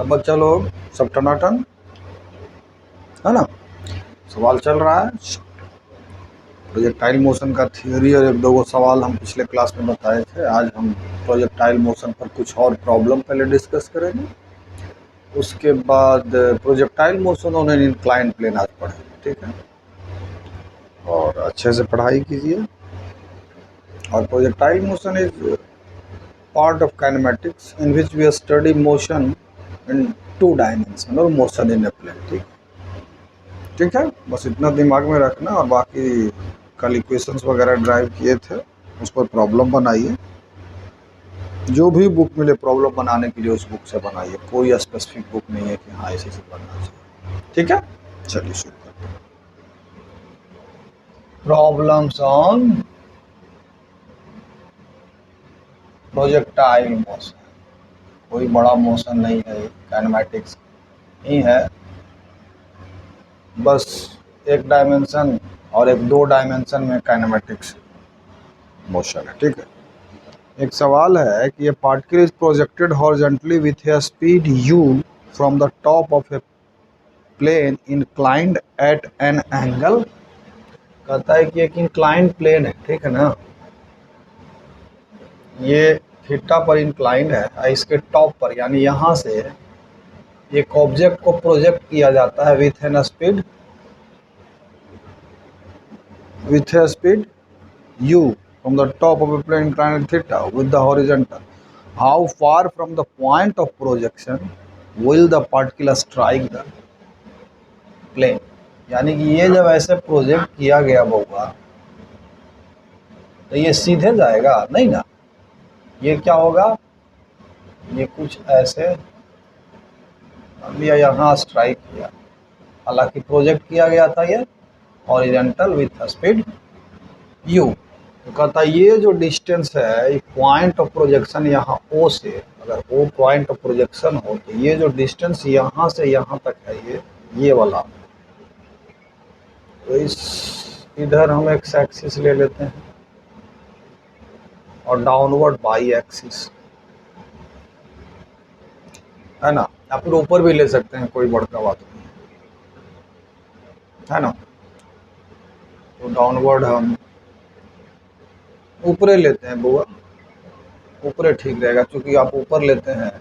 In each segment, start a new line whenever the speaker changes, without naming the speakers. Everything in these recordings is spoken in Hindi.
अब बच्चा लोग सब टनाटन है ना। सवाल चल रहा है प्रोजेक्टाइल मोशन का थियोरी और एक दो गो सवाल हम पिछले क्लास में बताए थे। आज हम प्रोजेक्टाइल मोशन पर कुछ और प्रॉब्लम पहले डिस्कस करेंगे, उसके बाद projectile motion on an inclined plane आज पढ़ेंगे, ठीक है। और अच्छे से पढ़ाई कीजिए। और projectile motion is part of kinematics in which we study motion in 2 dimension और मोशन इन ए प्लेन, ठीक है। बस इतना दिमाग में रखना और बाकी कल इक्वेशंस वगैरह ड्राइव किए थे उस पर प्रॉब्लम बनाइए। जो भी बुक मिले प्रॉब्लम बनाने के लिए उस बुक से बनाइए, कोई स्पेसिफिक बुक नहीं है कि हाँ इसी से बनना चाहिए, ठीक है। चलिए शुरू करते हैं। Problems on projectile motion. कोई बड़ा मोशन नहीं है, काइनेमैटिक्स ही है, बस एक डायमेंशन और एक 2 डायमेंशन में काइनेमैटिक्स मोशन है, ठीक है। एक सवाल है कि a particle is projected horizontally with a speed u from the top of a plane inclined at an angle। कहता है कि एक इंक्लाइंड प्लेन है, ठीक है ना। ये थीटा पर इंक्लाइंड है, इसके टॉप पर यानी यहाँ से एक ऑब्जेक्ट को प्रोजेक्ट किया जाता है with an speed u from the top of a plane inclined theta with the horizontal. How far from the point of projection will the particle strike the plane। यानी कि ये जब ऐसे प्रोजेक्ट किया गया होगा तो ये सीधे जाएगा नहीं ना, ये क्या होगा, ये कुछ ऐसे लिया यहाँ स्ट्राइक किया, हालांकि प्रोजेक्ट किया गया था ये हॉरिजॉन्टल विथ स्पीड u। तो कहता है ये जो डिस्टेंस है पॉइंट ऑफ प्रोजेक्शन यहाँ O से, अगर O पॉइंट ऑफ प्रोजेक्शन हो तो ये जो डिस्टेंस यहाँ से यहाँ तक है ये वाला। तो इस इधर हम एक्स एक्सिस ले लेते हैं और डाउनवर्ड बाई एक्सिस, है ना। या फिर ऊपर भी ले सकते हैं, कोई बड़का बात नहीं है ना। तो डाउनवर्ड हम ऊपरे लेते हैं बुआ, ऊपरे ठीक रहेगा, क्योंकि आप ऊपर लेते हैं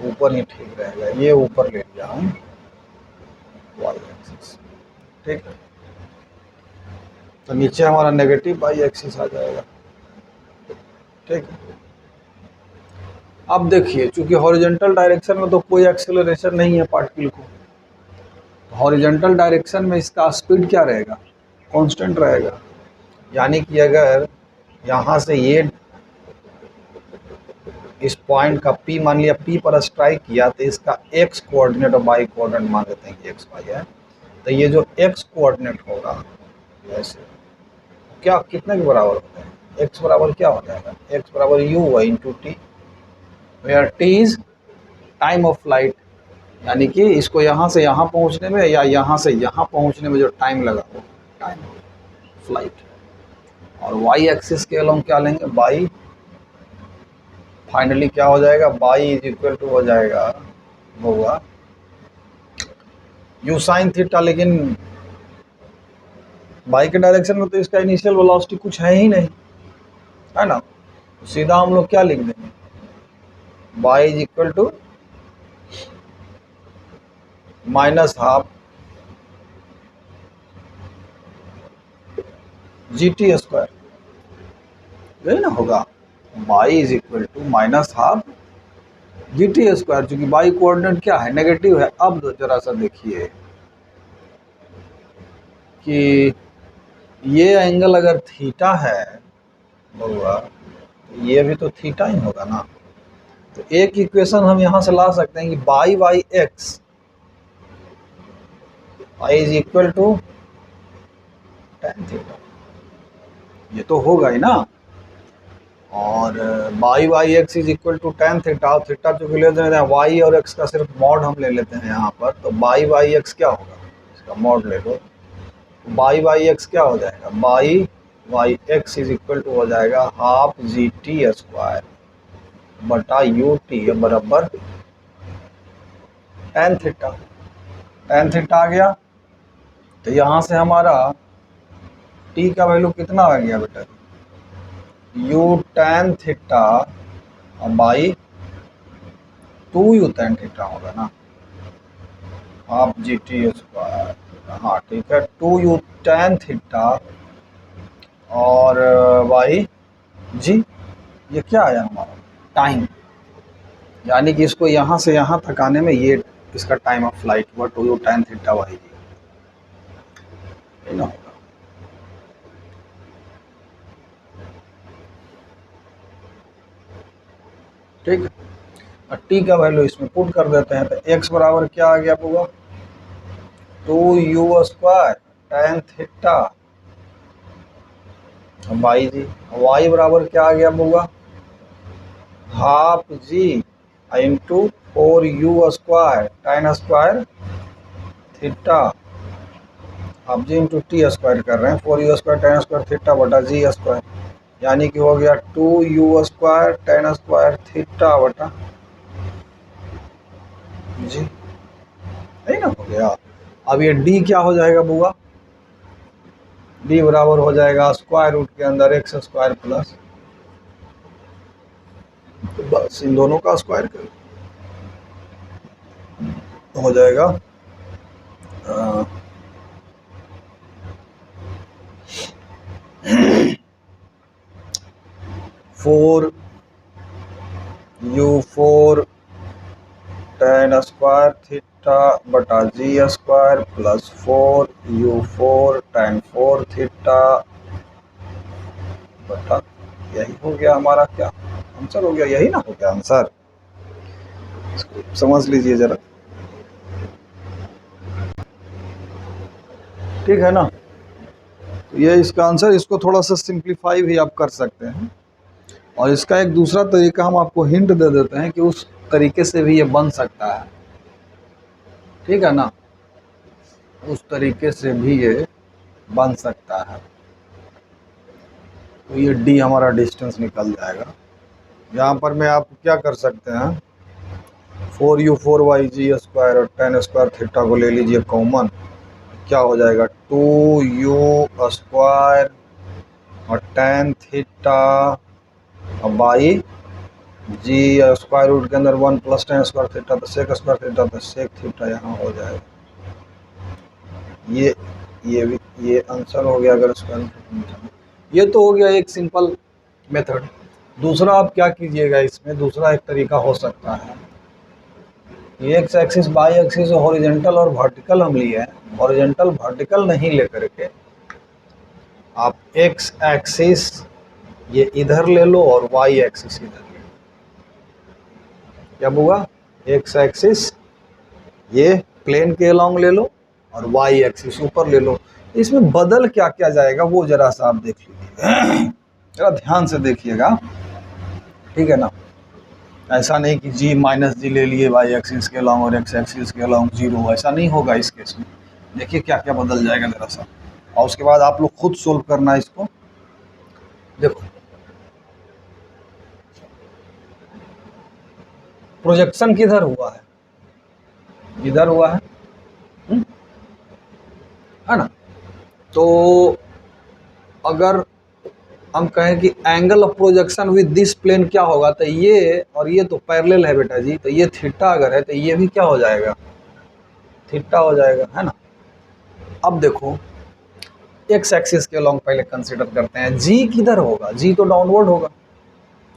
ऊपर ही ठीक रहेगा। ये ऊपर ले लिया हम वाई एक्सिस, ठीक है। तो नीचे हमारा नेगेटिव वाई एक्सिस आ जाएगा, ठीक है। अब देखिए चूंकि हॉरिजॉन्टल डायरेक्शन में तो कोई एक्सेलरेशन नहीं है पार्टिकल को, हॉरिजॉन्टल डायरेक्शन में इसका स्पीड क्या रहेगा, कांस्टेंट रहेगा। यानी कि अगर यहाँ से ये इस पॉइंट का P मान लिया, P पर स्ट्राइक किया तो इसका x कोऑर्डिनेट और y कोऑर्डिनेट मान लेते हैं कि x y है। तो ये जो x कोऑर्डिनेट होगा ऐसे क्या कितने के बराबर होता है, x बराबर क्या हो जाएगा, x बराबर u into t, where t is time of flight. यानी कि इसको यहाँ से यहाँ पहुँचने में या यहाँ से यहाँ पहुँचने में जो टाइम लगा वो टाइम ऑफ फ्लाइट। और y एक्सिस के अलॉन्ग क्या लेंगे, y फाइनली क्या हो जाएगा, y इज इक्वल टू हो जाएगा होगा u साइन थीटा। लेकिन y के डायरेक्शन में तो इसका इनिशियल वेलोसिटी कुछ है ही नहीं, है ना। तो सीधा हम लोग क्या लिख देंगे, y is equal to minus half g t square, यही ना होगा। y is equal to minus half g t square, चूंकि y कोऑर्डिनेट क्या है, नेगेटिव है। अब जरा सा देखिए कि ये एंगल अगर थीटा है होगा, ये भी तो थीटा ही होगा ना। तो एक इक्वेशन हम यहाँ से ला सकते हैं कि by y x i is equal to tan theta, ये तो होगा ही ना। और by y x is equal to tan theta, और थीटा जो ले लेते हैं वाई और एक्स का सिर्फ मॉड हम ले लेते हैं यहाँ पर। तो बाई वाई एक्स क्या होगा, इसका मॉड ले लो, बाई वाई एक्स क्या हो जाएगा, by y x is equal to हो जाएगा हाफ जी टी स्क्वायर बटा यू टी बराबर टेन थीटा आ गया। तो यहाँ से हमारा टी का वैल्यू कितना आ गया बेटा, you ten theta by 2u tan theta होगा ना, हाफ जी टी स्क्वायर। हाँ ठीक है, 2u टेन थीटा और बाई जी, ये क्या आया हमारा टाइम, यानी कि इसको यहाँ से यहाँ तक आने में ये इसका टाइम ऑफ फ्लाइट हुआ 2u टेन थीटा बाई जी, ना होगा। ठीक है, और टी का वैल्यू इसमें पुट कर देते हैं, तो x बराबर क्या आ गया होगा, 2u square tan theta by g. y बराबर क्या आ गया होगा, half g into 4u square tan square theta, half g into t square कर रहे हैं, 4u square tan square theta बटा जी स्क्वायर, यानी कि हो गया 2u square tan square theta बटा जी, है ना, हो गया। अब ये d क्या हो जाएगा बुआ, d बराबर हो जाएगा स्क्वायर रूट के अंदर एक्स स्क्वायर प्लस, तो बस इन दोनों का स्क्वायर कर हो जाएगा 4u4 टेन स्क्वायर थीटा बटा g square plus 4u4 tan 4 theta बटा, यही हो गया हमारा क्या आंसर हो गया, यही ना हो गया आंसर, समझ लीजिए जरा, ठीक है ना। तो ये इसका आंसर, इसको थोड़ा सा सिंप्लीफाई भी आप कर सकते हैं, और इसका एक दूसरा तरीका हम आपको हिंट दे देते हैं कि उस तरीके से भी ये बन सकता है, ठीक है ना, उस तरीके से भी ये बन सकता है। तो ये डी हमारा डिस्टेंस निकल जाएगा, यहाँ पर मैं आप क्या कर सकते हैं, 4u4 जी स्क्वायर और टेन स्क्वायर थीटा को ले लीजिए कॉमन, क्या हो जाएगा 2u स्क्वायर और tan theta by g square root के अंदर 1 प्लस टेन स्क्वायर थीटा, तो सेक स्क्वायर थीटा, तो सेक थीटा यहाँ हो जाएगा, ये आंसर हो गया। अगर स्क्वायर, ये तो हो गया एक सिंपल मेथड। दूसरा आप क्या कीजिएगा, इसमें दूसरा एक तरीका हो सकता है, x axis by axis horizontal और वर्टिकल हम लिए हैं, हॉरिजॉन्टल वर्टिकल नहीं लेकर के आप एक्स एक्सिस ये इधर ले लो और वाई एक्सिस इधर ले लो, क्या होगा, एक्स एक्सिस ये प्लेन के अलॉन्ग ले लो और वाई एक्सिस ऊपर ले लो। इसमें बदल क्या क्या जाएगा वो जरा सा आप देख लीजिए, जरा ध्यान से देखिएगा, ठीक है ना। ऐसा नहीं कि जी माइनस जी ले लिए वाई एक्सिस के अलॉन्ग और एक्स एक्सिस के अलॉन्ग जीरो, ऐसा नहीं होगा इस केस में। देखिए क्या क्या बदल जाएगा जरा सा, और उसके बाद आप लोग खुद सोल्व करना है इसको। देखो प्रोजेक्शन किधर हुआ है, इधर हुआ है ना। तो अगर हम कहें कि angle of projection with this plane क्या होगा, तो ये और ये तो पैरेलल है बेटा जी, तो ये थीटा अगर है तो ये भी क्या हो जाएगा, थीटा हो जाएगा, है ना। अब देखो एक्स एक्सिस के लॉन्ग पहले कंसीडर करते हैं, जी किधर होगा, जी तो डाउनवर्ड होगा,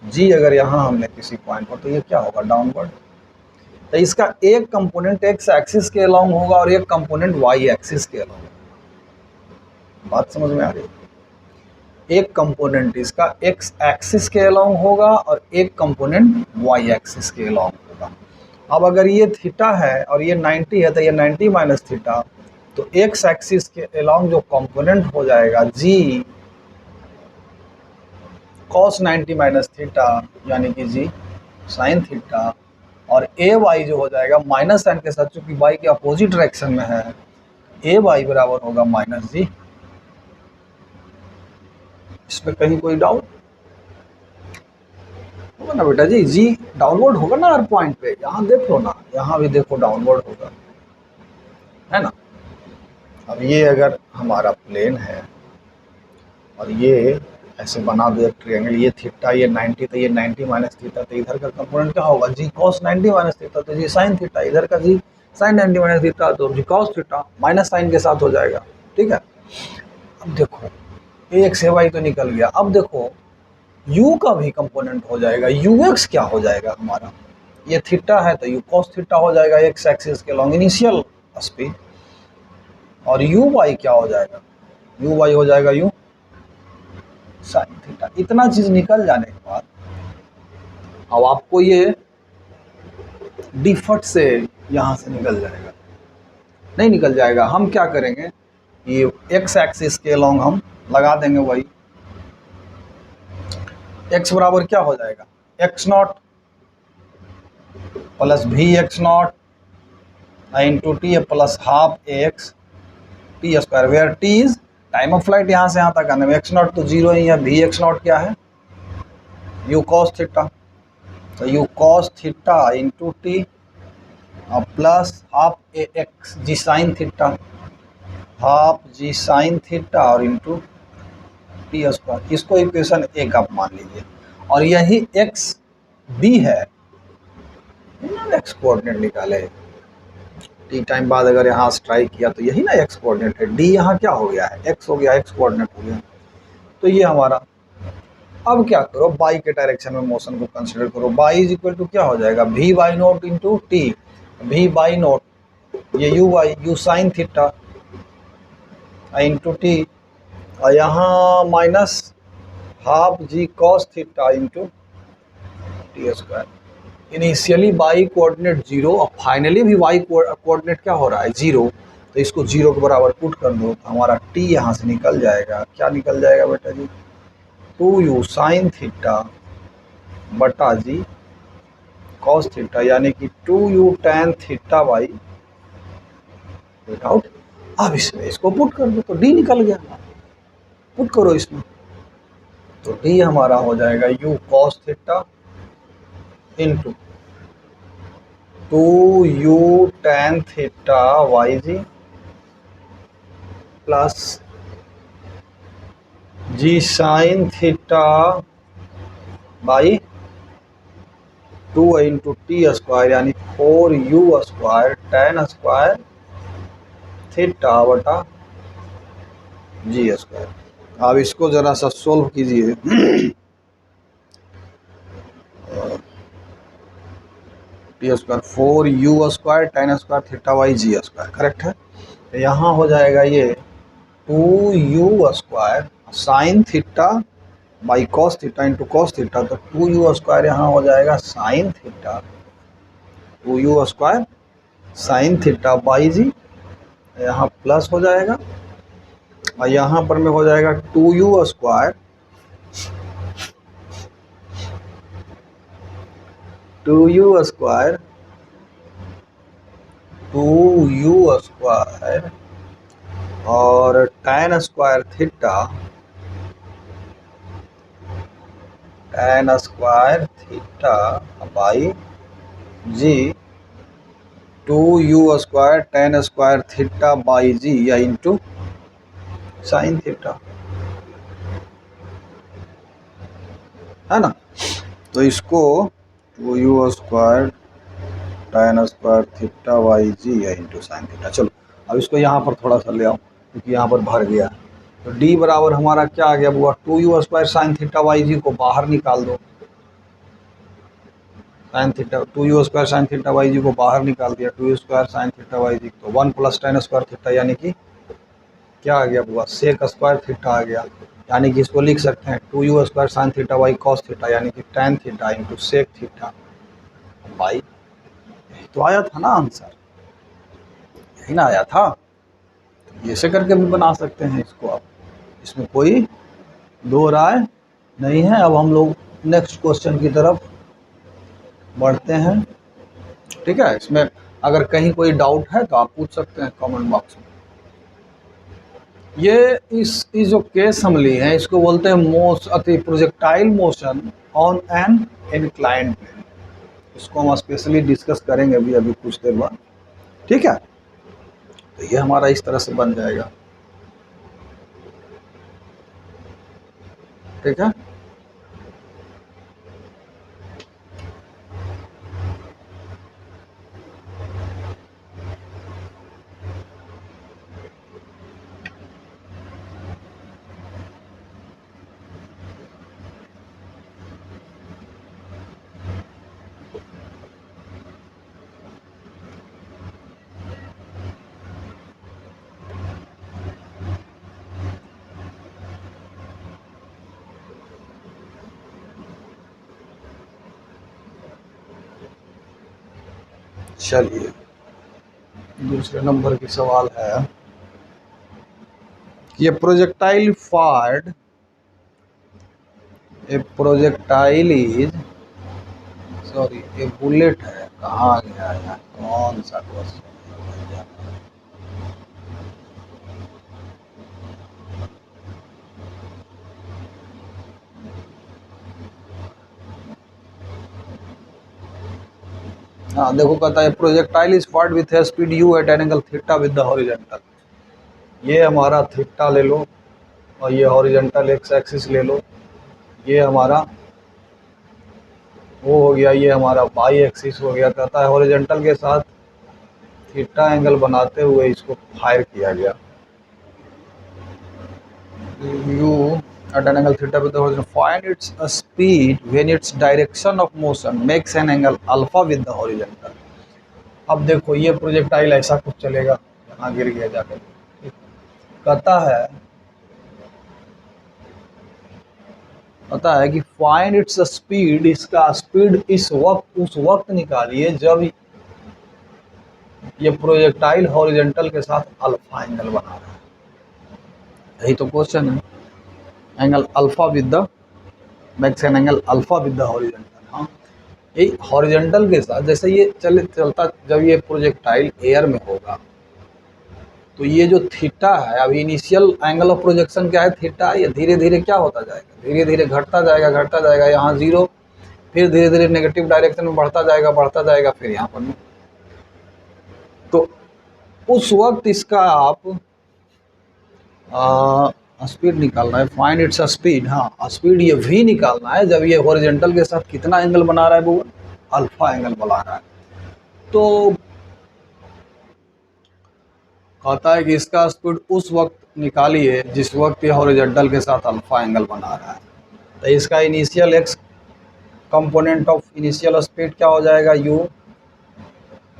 जी अगर यहाँ हमने किसी पॉइंट पर, तो ये क्या होगा, डाउनवर्ड। तो इसका एक कंपोनेंट एक्स एक्सिस के अलॉन्ग होगा और एक कंपोनेंट वाई एक्सिस के अलॉन्ग, बात समझ में आ रही है। एक कंपोनेंट इसका एक्स एक्सिस के अलॉन्ग होगा और एक कंपोनेंट वाई एक्सिस के अलॉन्ग होगा। अब अगर ये थीटा है और ये 90 है, तो ये 90 माइनस थीटा, तो एक्स एक्सिस के अलॉन्ग जो कंपोनेंट हो जाएगा जी cos 90 माइनस थीटा, यानी कि जी साइन थीटा, और ए वाई जो हो जाएगा माइनस साइन के साथ, चूंकि वाई के अपोजिट डायरेक्शन में है, ए वाई बराबर होगा माइनस जी। इसमें कहीं कोई डाउट होगा ना बेटा जी, जी डाउनवर्ड होगा ना हर पॉइंट पे। यहाँ देख लो ना, यहाँ भी देखो डाउनवर्ड होगा, है ना। अब ये अगर हमारा प्लेन है और ये ऐसे बना दो एक ट्रायंगल, ये थीटा ये 90, तो ये 90 माइनस थीटा, तो इधर का कंपोनेंट क्या होगा, जी कॉस 90 माइनस थीटा, तो जी साइन थीटा, इधर का जी साइन 90 माइनस थीटा, तो जी कॉस थीटा, माइनस साइन के साथ हो जाएगा। ठीक है, अब देखो एक से वाई तो निकल गया, अब देखो u का भी कंपोनेंट हो जाएगा, ux क्या हो जाएगा हमारा, ये थीटा है तो u cos थीटा हो जाएगा x एक्सिस के लॉन्ग इनिशियल स्पीड, और uy क्या हो जाएगा, uy हो जाएगा u साइन थीटा। इतना चीज निकल जाने के बाद अब आपको ये डिफट से यहाँ से निकल जाएगा, नहीं निकल जाएगा। हम क्या करेंगे, ये x एक्सिस के लॉन्ग हम लगा देंगे, वही x बराबर क्या हो जाएगा, x naught plus v x naught into t plus half x t square, where t is time of flight, यहाँ से यहाँ तक आने में एक्स नॉट तो जीरो ही है, भी एक्स नॉट क्या है, यू कॉस थीटा, तो u cos theta into t plus half a x g sine theta, half g sine theta और इंटू टी स्क्वायर। इसको इक्वेशन एक आप मान लीजिए, और यही एक्स बी है, एक्स कोऑर्डिनेट निकाले टी टाइम बाद अगर यहाँ स्ट्राइक किया तो यही ना एक्स कोऑर्डिनेट है, डी यहाँ क्या हो गया है, एक्स हो गया, एक्स कोऑर्डिनेट हो गया, तो ये हमारा। अब क्या करो, बाई के डायरेक्शन में मोशन को कंसीडर करो, बाई इज इक्वल टू क्या हो जाएगा, v y naught into t, v y naught ये u y u sine theta into t, और यहाँ minus half g cos theta into t square. Initially y coordinate zero और फाइनली भी वाई कोऑर्डिनेट क्या हो रहा है, जीरो, तो इसको जीरो के बराबर पुट कर दो, तो हमारा टी यहाँ से निकल जाएगा, क्या निकल जाएगा बेटा जी, 2u साइन थीटा बटा जी कॉस थीटा, यानी कि 2u tan theta by without. अब इसमें इसको पुट कर दो तो डी निकल गया, पुट करो इसमें, तो डी हमारा हो जाएगा u cos theta into 2u tan theta Y g plus g sine theta by 2 into t square, यानी 4u square tan square theta बटा जी स्क्वायर। अब इसको जरा सा सोल्व कीजिए, t square 4u square tan square theta by g square, correct है। तो यहाँ हो जाएगा ये 2u square sine theta by cos theta into cos theta, तो 2u स्क्वायर यहाँ हो जाएगा sine theta, 2u square sine theta by g, यहाँ प्लस हो जाएगा, और यहाँ पर में हो जाएगा 2u square 2u square 2u square और tan square theta by g 2u square tan square theta by g या इंटू साइन थीटा, है ना। तो इसको 2u square tan square theta by g या इंटू साइन थीटा। चलो अब इसको यहाँ पर थोड़ा सा ले आओ, क्योंकि यहाँ पर भर गया, तो d बराबर हमारा क्या आ गया बुआ, 2u square sine theta by g को बाहर निकाल दो, sine theta 2u square sine theta by g को बाहर निकाल दिया, 2u square sine theta by g, तो 1 प्लस टैन स्क्वायर थीटा, यानी कि क्या आ गया बुआ, सेक स्क्वायर थीटा आ गया, यानी कि इसको लिख सकते हैं 2u square sine theta by cos theta, यानी कि tan theta into sec theta by, तो आया था ना आंसर, यही ना आया था। तो ऐसे करके भी बना सकते हैं इसको आप, इसमें कोई दो राय नहीं है। अब हम लोग नेक्स्ट क्वेश्चन की तरफ बढ़ते हैं, ठीक है। इसमें अगर कहीं कोई डाउट है तो आप पूछ सकते हैं कमेंट बॉक्स में।
ये इस जो केस हम लिए हैं इसको बोलते हैं projectile motion on an inclined plane. इसको हम स्पेशली डिस्कस करेंगे अभी अभी कुछ देर बाद, ठीक है। तो ये हमारा इस तरह से बन जाएगा, ठीक है। चलिए दूसरे नंबर की सवाल है कि प्रोजेक्टाइल इज सॉरी ये बुलेट है, कहाँ गया यार, कौन सा क्वेश्चन। हाँ देखो, कहता है projectile is fight with speed u at an angle theta with the horizontal. ये हमारा थीटा ले लो और ये हॉरिजॉन्टल एक्स एक्सिस ले लो, ये हमारा वो हो गया, ये हमारा वाई एक्सिस हो गया। कहता है हॉरिजॉन्टल के साथ थीटा एंगल बनाते हुए इसको फायर किया गया। You at an angle theta with the horizon, find its speed when its direction of motion makes an angle alpha with the horizontal। अब देखो ये प्रोजेक्टाइल ऐसा कुछ चलेगा, यहाँ गिर गया जाकर। कहता है कि फाइंड इट्स स्पीड, इसका स्पीड उस वक्त निकालिए जब ये प्रोजेक्टाइल हॉरिजॉन्टल के साथ अल्फा एंगल बना रहा है। यही तो क्वेश्चन है, angle alpha with the max an angle alpha with the horizontal. हाँ, ये हॉरिजॉन्टल के साथ जैसे ये चलता, जब ये प्रोजेक्टाइल एयर में होगा तो ये जो थीटा है, अभी इनिशियल एंगल ऑफ प्रोजेक्शन क्या है, थीटा। ये धीरे धीरे क्या होता जाएगा, धीरे धीरे घटता जाएगा, यहाँ 0, फिर धीरे धीरे नेगेटिव डायरेक्शन में बढ़ता जाएगा, फिर यहाँ पर। तो उस वक्त इसका आप स्पीड निकालना है, फाइंड इट्स स्पीड। हाँ, स्पीड ये भी निकालना है जब ये हॉरिजॉन्टल के साथ कितना एंगल बना रहा है वो, अल्फा एंगल बना रहा है। तो कहता है कि इसका स्पीड उस वक्त निकालिए जिस वक्त ये हॉरिजॉन्टल के साथ अल्फा एंगल बना रहा है। तो इसका initial x component of initial speed क्या हो जाएगा, यू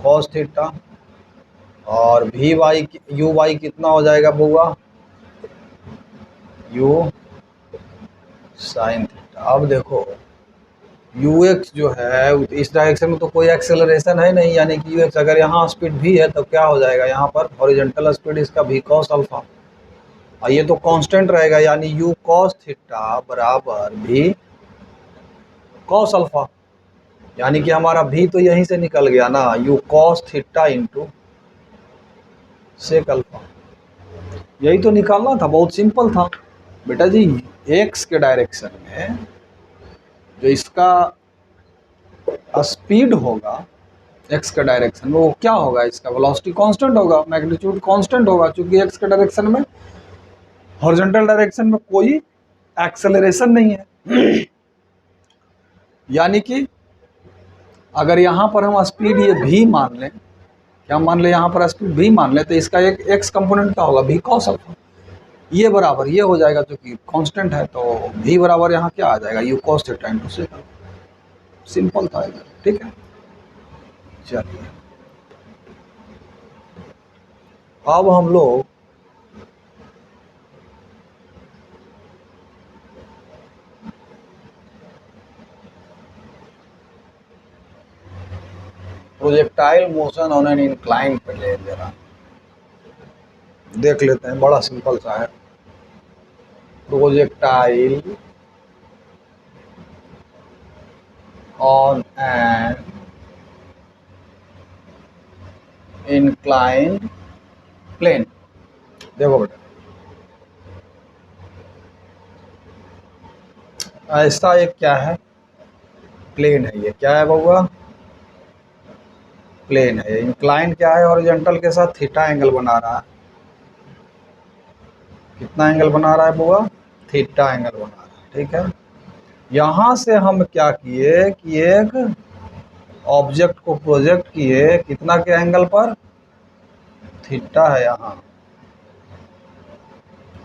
कॉस थीटा, और वी वाई यू वाई कितना हो जाएगा बुआ, यू साइन थीटा। अब देखो यू एक्स जो है इस डायरेक्शन में तो कोई एक्सेलरेशन है नहीं, यानी कि यू एक्स अगर यहाँ स्पीड भी है तो क्या हो जाएगा, यहाँ पर हॉरिजॉन्टल स्पीड इसका भी कॉस अल्फा, और ये तो कांस्टेंट रहेगा, यानी यू कॉस थीटा बराबर भी कॉस अल्फा। यानी कि हमारा भी तो यहीं से निकल गया ना, u cos theta into sec alpha. यही तो निकालना था, बहुत सिंपल था बेटा जी। एक्स के डायरेक्शन में जो इसका स्पीड होगा, एक्स के डायरेक्शन में वो क्या होगा, इसका वेलोसिटी कांस्टेंट होगा, मैग्नीट्यूड कांस्टेंट होगा, क्योंकि एक्स के डायरेक्शन में हॉरिजॉन्टल डायरेक्शन में कोई एक्सेलरेशन नहीं है। यानी कि अगर यहाँ पर हम स्पीड ये भी मान लें, क्या मान लें, यहाँ पर स्पीड भी मान लें, तो इसका एक एक्स कंपोनेंट क्या होगा, भी कॉस अल्फा। ये बराबर ये हो जाएगा, क्योंकि कांस्टेंट है तो भी बराबर यहाँ क्या आ जाएगा, u cos theta into sec. Simple था इधर, ठीक है। चलिए अब हम लोग projectile motion on an incline plane जरा देख लेते हैं, बड़ा सिंपल सा है। Projectile on an inclined plane. देखो बेटा, ऐसा एक क्या है, प्लेन है। ये क्या है बउआ, प्लेन है। इंक्लाइन क्या है, हॉरिजॉन्टल के साथ थीटा एंगल बना रहा है। कितना एंगल बना रहा है बउआ, थीटा एंगल बना रहा है, ठीक है। यहाँ से हम क्या किए कि एक ऑब्जेक्ट को प्रोजेक्ट किए, कितना के एंगल पर, थीटा है यहाँ,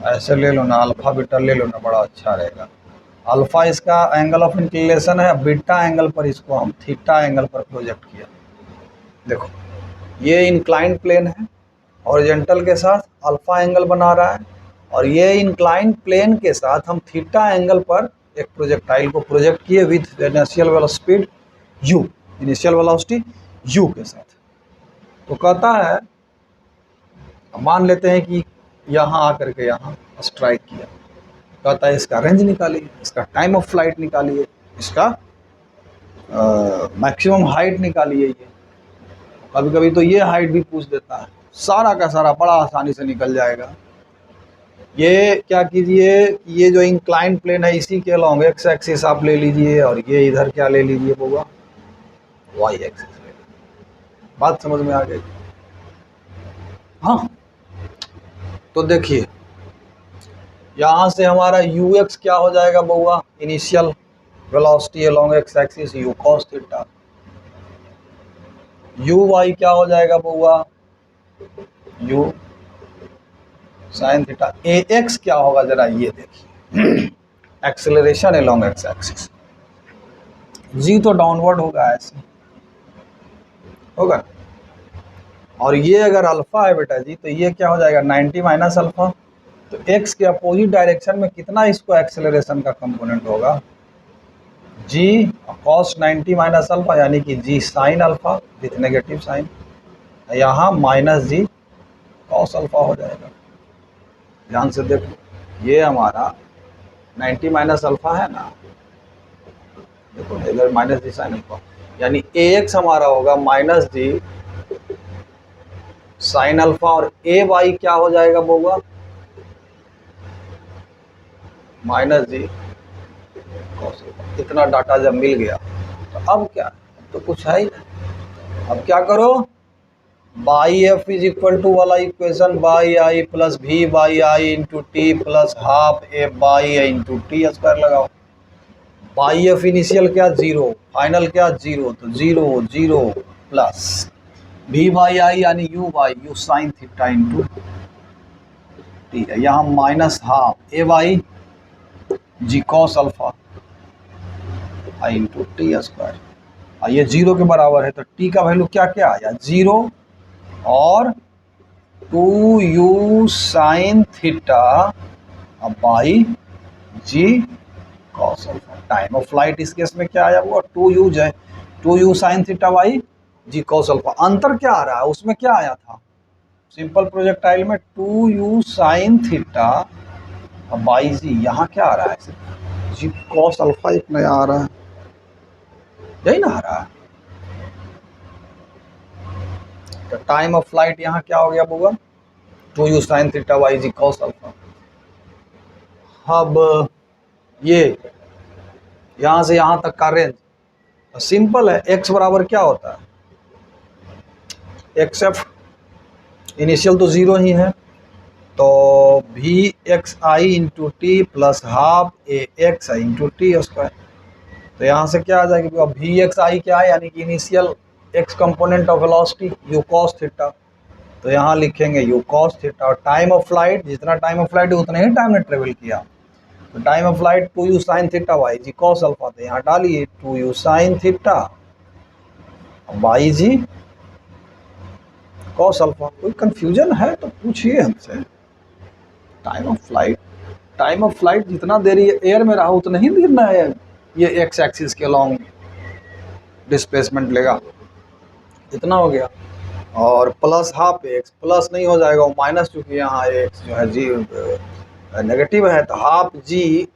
ऐसे ले लो ना, अल्फा बीटा ले लो ना, बड़ा अच्छा रहेगा। अल्फा इसका एंगल ऑफ इंक्लिनेशन है, बीटा एंगल पर इसको हम थीटा एंगल पर प्रोजेक्ट किया। देखो ये इंक्लाइंड प्लेन है, हॉरिजॉन्टल के साथ अल्फा एंगल बना रहा है, और ये इंक्लाइंड प्लेन के साथ हम थीटा एंगल पर एक प्रोजेक्टाइल को प्रोजेक्ट किए with initial velocity u, initial velocity u के साथ। तो कहता है, मान लेते हैं कि यहाँ आकर के यहाँ स्ट्राइक किया, कहता है इसका रेंज निकालिए, इसका टाइम ऑफ फ्लाइट निकालिए, इसका मैक्सिमम हाइट निकालिए। ये कभी कभी तो ये हाइट भी पूछ देता है, सारा का सारा बड़ा आसानी से निकल जाएगा। ये क्या कीजिए, ये जो इंक्लाइन प्लेन है इसी के अलॉन्ग एक्स एक्सिस आप ले लीजिए, और ये इधर क्या ले लीजिए होगा, वाई एक्सिस ले लीजिए। बात समझ में आ गई? हाँ, तो देखिए यहाँ से हमारा यू एक्स क्या हो जाएगा बउआ, initial velocity along x axis u cos theta. U y क्या हो जाएगा बउआ, u sine theta. A x क्या होगा जरा ये देखिए, acceleration along x axis. G तो डाउनवर्ड होगा, ऐसे होगा। और ये अगर अल्फा है बेटा जी, तो ये क्या हो जाएगा 90 माइनस अल्फा। तो एक्स के अपोजिट डायरेक्शन में कितना इसको एक्सेलरेशन का कंपोनेंट होगा, जी कॉस 90 माइनस अल्फा, यानी कि g sine alpha with negative sine, यहाँ माइनस जी कॉस अल्फा हो जाएगा। ध्यान से देखो, ये हमारा 90 माइनस अल्फा है ना, देखो इधर माइनस जी साइन अल्फा, यानी ए एक्स हमारा होगा माइनस जी साइन अल्फा, और ए वाई क्या हो जाएगा बउआ, माइनस जी कॉस अल्फा। इतना डाटा जब मिल गया तो अब क्या, तो कुछ है ही नहीं। अब क्या करो, y f is equal to वाला equation, y i plus v y i into t plus half a y a into t square लगाओ। बाई एफ इनिशियल क्या, जीरो, फाइनल क्या, जीरो, तो zero zero plus v y i यानी u y u sine theta into t है, यहाँ minus half a y g cos alpha i into t square. ये जीरो के बराबर है, तो टी का वैल्यू क्या क्या आया, जीरो और 2u sine theta by g cos alpha. Time of flight इस केस में क्या आया हुआ, 2u है, 2u sine theta by g cos alpha. अंतर क्या आ रहा है, उसमें क्या आया था, सिंपल प्रोजेक्टाइल में 2u sine theta by g, यहाँ क्या आ रहा है, जी कॉस अल्फा एक नया आ रहा है, यही ना आ रहा है। तो टाइम ऑफ फ्लाइट यहाँ क्या हो गया बउआ, 2u sine theta by g cos alpha. अब ये यहाँ से यहाँ तक का रेंज सिंपल है, x बराबर क्या होता है, एक्स एफ इनिशियल तो जीरो ही है, तो v x i into t plus half a x i into t square. तो यहाँ से क्या आ जाएगी, अब वी एक्स आई क्या है, यानी कि initial x component of velocity u cos theta, तो यहाँ लिखेंगे यू कॉस थीटा। और टाइम ऑफ फ्लाइट, जितना टाइम ऑफ फ्लाइट है उतना ही टाइम ने ट्रेवल किया, तो time of flight 2u sine theta by g cos alpha, तो यहाँ डालिए 2u sine theta by g cos alpha. कोई कंफ्यूजन है तो पूछिए हमसे। टाइम ऑफ फ्लाइट जितना देर ये एयर में रहा उतना ही देर ना है ये एक्स एक्सिस के लॉन्ग डिस्प्लेसमेंट लेगा, इतना हो गया। और प्लस हाफ एक्स, प्लस नहीं हो जाएगा वो माइनस, चूंकि यहाँ एक्स जो है जी नेगेटिव है, तो half g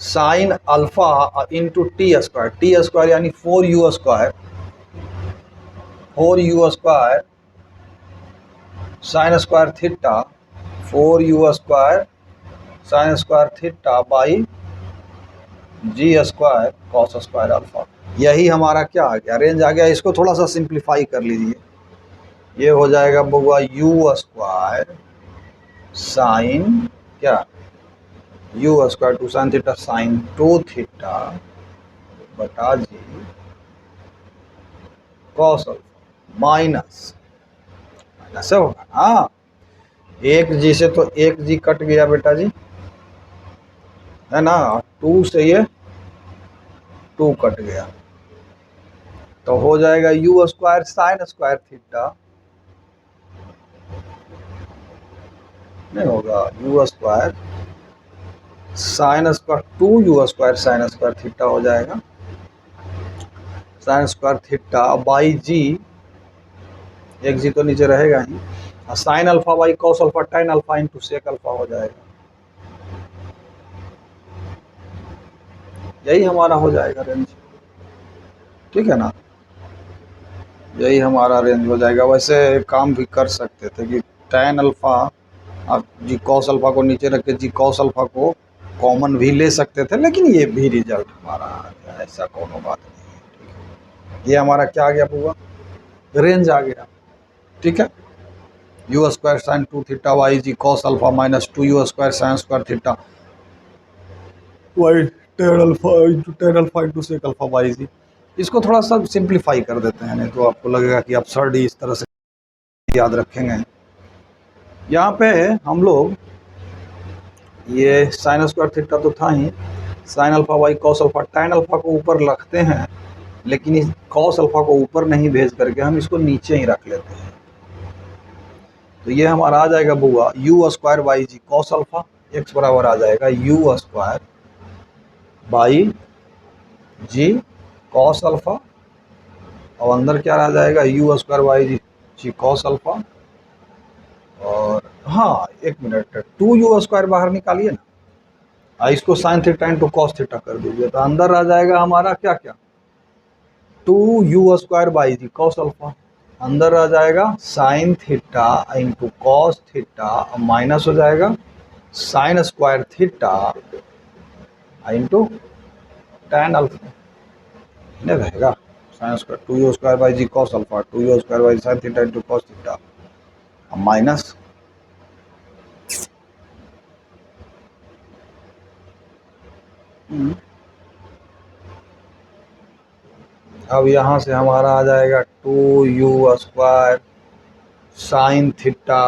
sine alpha into t square यानी 4u square, 4u square sine square theta 4u square sine square theta by g square cos square alpha. यही हमारा क्या आ गया, रेंज आ गया। इसको थोड़ा सा सिंप्लीफाई कर लीजिए, ये हो जाएगा बउआ यू स्क्वायर साइन क्या, u square two sine theta sine 2 theta बटा जी कॉस अल्फा माइनस ऐसे होगा। हाँ, एक जी से तो एक जी कट गया बेटा जी, है ना, 2 से ये 2 कट गया, तो हो जाएगा u square sine square theta, नहीं होगा you square sine square 2 u square sine square theta हो जाएगा, साइन स्क्वायर थीटा बाई जी, एक जी तो नीचे रहेगा ही, और sign alpha by cos alpha tan alpha into sec alpha हो जाएगा। यही हमारा हो जाएगा रेंज, ठीक है ना, यही हमारा रेंज हो जाएगा। वैसे काम भी कर सकते थे कि tan अल्फा आप जी कॉस अल्फा को नीचे रख के जी कॉस अल्फा को कॉमन भी ले सकते थे, लेकिन ये भी रिजल्ट हमारा आ गया, ऐसा कोनो बात नहीं। ये हमारा क्या आ गया पूरा, रेंज आ गया, ठीक है। U square sine 2 theta Y g cos alpha minus 2 u square sine square theta by tan alpha into sec alpha by g. इसको थोड़ा सा सिंप्लीफाई कर देते हैं, नहीं तो आपको लगेगा कि absurd ही इस तरह से याद रखेंगे। यहाँ पे हम लोग ये साइन स्क्वायर थीटा तो था ही, sine alpha by cos alpha tan alpha को ऊपर रखते हैं, लेकिन इस कॉस अल्फा को ऊपर नहीं भेज करके हम इसको नीचे ही रख लेते हैं। तो ये हमारा आ जाएगा बुआ u square by g cos alpha, x बराबर आ जाएगा u square by g cos alpha, और अंदर क्या आ जाएगा u square by g cos alpha, और हाँ एक मिनट, 2 यू स्क्वायर बाहर निकालिए ना, इसको sign theta into cos theta कर दीजिए, तो अंदर आ जाएगा हमारा क्या क्या 2 u square by g cos alpha, अंदर आ जाएगा sine theta into cos theta, minus हो जाएगा sine square theta into tan alpha, नहीं रहेगा sine square 2 u square by g cos alpha 2 u square by sine theta into cos theta minus अब यहाँ से हमारा आ जाएगा 2 यू स्क्वायर साइन थीटा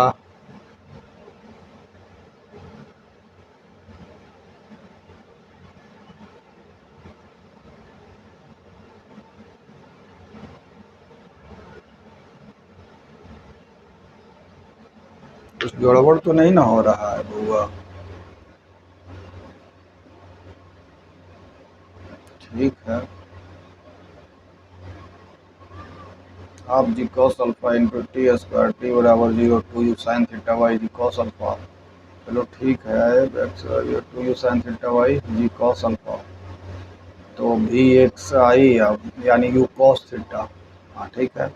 कुछ गड़बड़ तो नहीं ना हो रहा है बुआ, ठीक है। आप g cos alpha into t square t बराबर 0 2 u sine theta Y g cos alpha, चलो ठीक है, 2 u sine theta Y g cos alpha, तो भी एक्स आई अब यानी यू कॉस थीटा, हाँ ठीक है,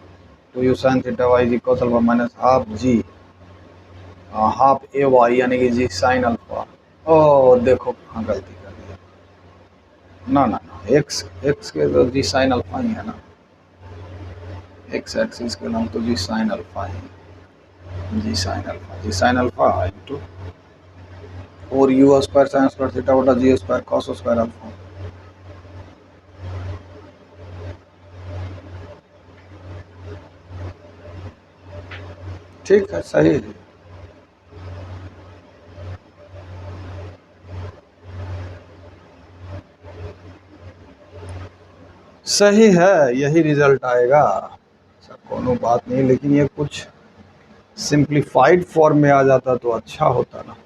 2 u sine theta Y g cos alpha minus half जी हाफ ए वाई यानी कि जी साइन अल्फा। ओ देखो हाँ गलती कर दिया, ना ना ना, एक्स एक्स के तो जी साइन अल्फा ही है ना, एक्स एक्सिस के नाम तो जी साइन अल्फा है, जी साइन अल्फा इंटू और you square sine square theta बटा g square cos square alpha. ठीक है, सही है, सही है, यही रिजल्ट आएगा, ऐसा कोनो बात नहीं, लेकिन ये कुछ सिंप्लीफाइड फॉर्म में आ जाता तो अच्छा होता ना।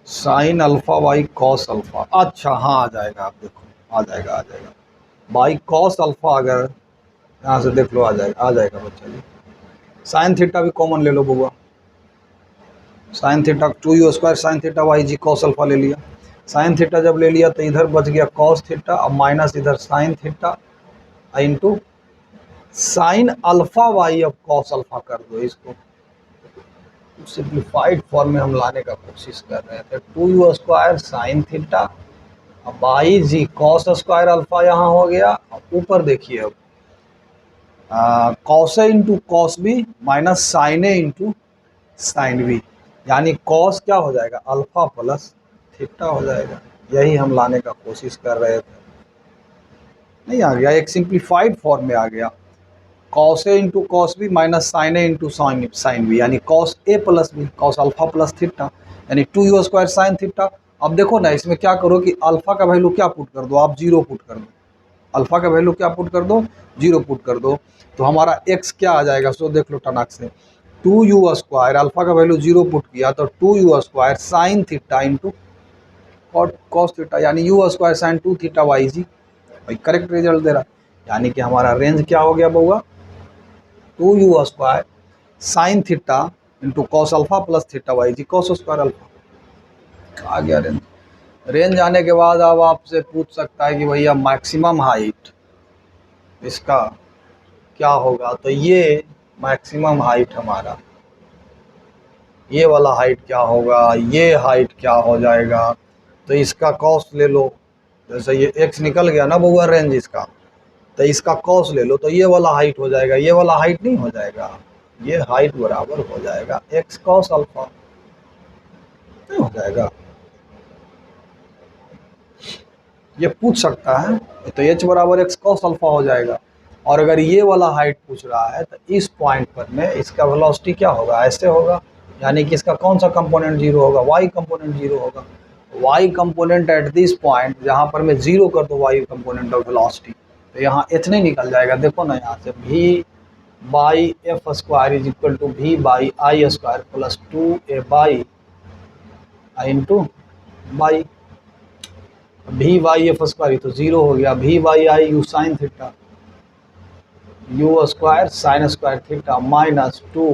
Sign alpha by cos alpha, अच्छा हाँ आ जाएगा, आप देखो आ जाएगा बाई कॉस अल्फा, अगर यहाँ से देख लो आ जाएगा बच्चा जी। साइन थीटा भी कॉमन ले लो बुआ, sine theta 2 u square sine theta Y g cos alpha ले लिया, साइन थीटा जब ले लिया तो इधर बच गया कॉस थीटा, अब माइनस इधर sine theta into sine alpha y, अब कॉस अल्फा कर दो इसको, सिंप्लीफाइड फॉर्म में हम लाने का कोशिश कर रहे थे। 2u² sine theta by g cos square alpha यहाँ हो गया। ऊपर देखिए अब cos a into cos b minus sine a into sine b, यानी कॉस क्या हो जाएगा अल्फा प्लस थीटा हो जाएगा। यही हम लाने का कोशिश कर रहे थे, नहीं आ गया, एक सिंप्लीफाइड फॉर्म में आ गया। Cos a into cos b minus sine a into sine b, यानी cos a plus b cos alpha plus theta, यानी 2u² साइन थीटा। अब देखो ना इसमें क्या करो कि अल्फा का वैल्यू क्या पुट कर दो, आप 0 पुट कर दो। अल्फा का वैल्यू क्या पुट कर दो, 0 पुट कर दो, तो हमारा x क्या आ जाएगा, सो देख लो टनाक से 2u², अल्फा का वैल्यू 0 पुट किया तो 2u² sine theta into cos theta, यानी u² साइन 2 थीटा वाई जी, भाई करेक्ट रिजल्ट दे रहा है। यानी कि हमारा रेंज क्या हो गया बउआ, 2u² sine theta into cos alpha plus theta Y g cos square alpha आ गया रेंज। रेंज आने के बाद अब आपसे पूछ सकता है कि भैया मैक्सिमम हाइट इसका क्या होगा, तो ये मैक्सिमम हाइट हमारा ये वाला हाइट क्या होगा, ये हाइट क्या हो जाएगा, तो इसका कॉस ले लो। जैसे ये x निकल गया ना बउआ रेंज इसका, तो इसका कॉस ले लो तो ये वाला हाइट हो जाएगा, ये वाला हाइट नहीं हो जाएगा, ये हाइट बराबर हो जाएगा x कॉस अल्फा, नहीं हो जाएगा, ये पूछ सकता है। तो h बराबर x कॉस अल्फा हो जाएगा। और अगर ये वाला हाइट पूछ रहा है तो इस पॉइंट पर में इसका वेलोसिटी क्या होगा, ऐसे होगा, यानी कि इसका कौन सा कंपोनेंट 0 होगा, y कंपोनेंट 0 होगा। y component at this point, जहाँ पर मैं 0 कर दो y कंपोनेंट ऑफ वेलोसिटी, तो यहाँ h नहीं निकल जाएगा। देखो ना यहाँ से v by f square is equal to v by i square plus 2a by i into by v by f square तो 0 हो गया, v by i u sine theta u² sine square theta minus 2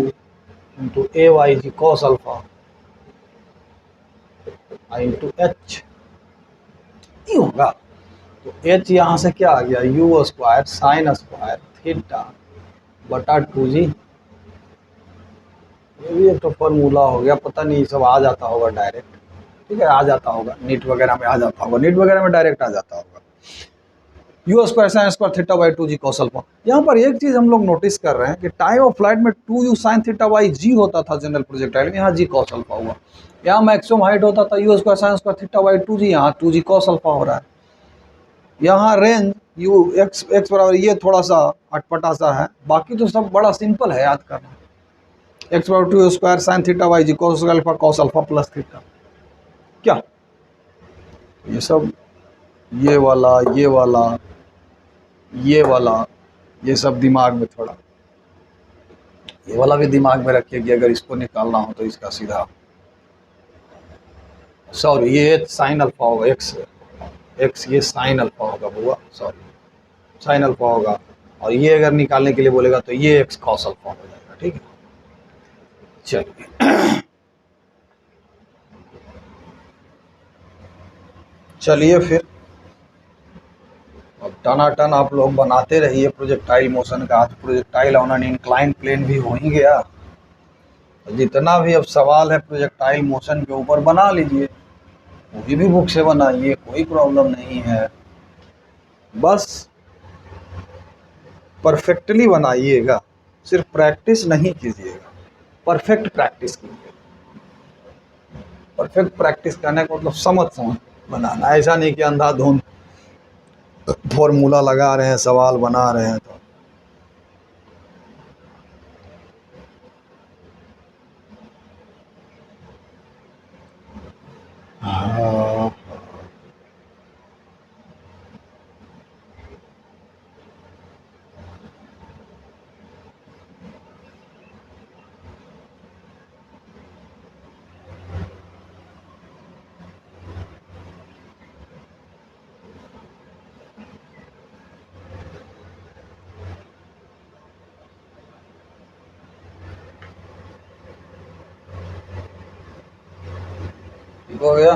into a y g cos alpha into h, ये होगा। तो h यहाँ से क्या आ गया, u² साइन स्क्वायर थीटा बटा 2g, ये भी एक तो फॉर्मूला हो गया, पता नहीं सब आ जाता होगा डायरेक्ट, ठीक है आ जाता होगा, नीट वगैरह में आ जाता होगा, नीट वगैरह में डायरेक्ट आ जाता होगा। u² sine square theta by 2g cos alpha. यहाँ पर एक चीज हम लोग नोटिस कर रहे हैं कि टाइम ऑफ फ्लाइट में 2u sine theta by g होता था जनरल प्रोजेक्टाइल में, यहाँ g कॉस अल्फा हुआ। यहाँ मैक्सिमम हाइट होता था u² sine square theta by 2g, यहाँ 2g कॉस अल्फा हो रहा है। यहाँ रेंज u x बराबर ये थोड़ा सा अटपटा सा है, बाकी तो सब बड़ा सिंपल है याद करना। x बराबर 2u² sine theta by g cos alpha plus theta, क्या ये सब, ये वाला ये वाला ये वाला, ये सब दिमाग में थोड़ा, ये वाला भी दिमाग में रखिए कि अगर इसको निकालना हो तो इसका सीधा, सॉरी ये साइन अल्फा होगा, एक्स ये साइन अल्फा होगा बुआ, सॉरी साइन अल्फा होगा, और ये अगर निकालने के लिए बोलेगा तो ये एक्स कॉस अल्फा हो जाएगा, ठीक है। चलिए चलिए फिर अब टनाटन आप लोग बनाते रहिए प्रोजेक्टाइल मोशन का। आज projectile on an incline plane भी हो ही गया, तो जितना भी अब सवाल है प्रोजेक्टाइल मोशन के ऊपर बना लीजिए, वही भी बुक से बनाइए, कोई प्रॉब्लम नहीं है, बस परफेक्टली बनाइएगा, सिर्फ प्रैक्टिस नहीं कीजिएगा, परफेक्ट प्रैक्टिस कीजिएगा। परफेक्ट प्रैक्टिस करने का मतलब समझ बनाना, ऐसा नहीं कि अंधाधुंध फॉर्मूला लगा रहे हैं सवाल बना रहे हैं। तो हाँ ठीक हो गया।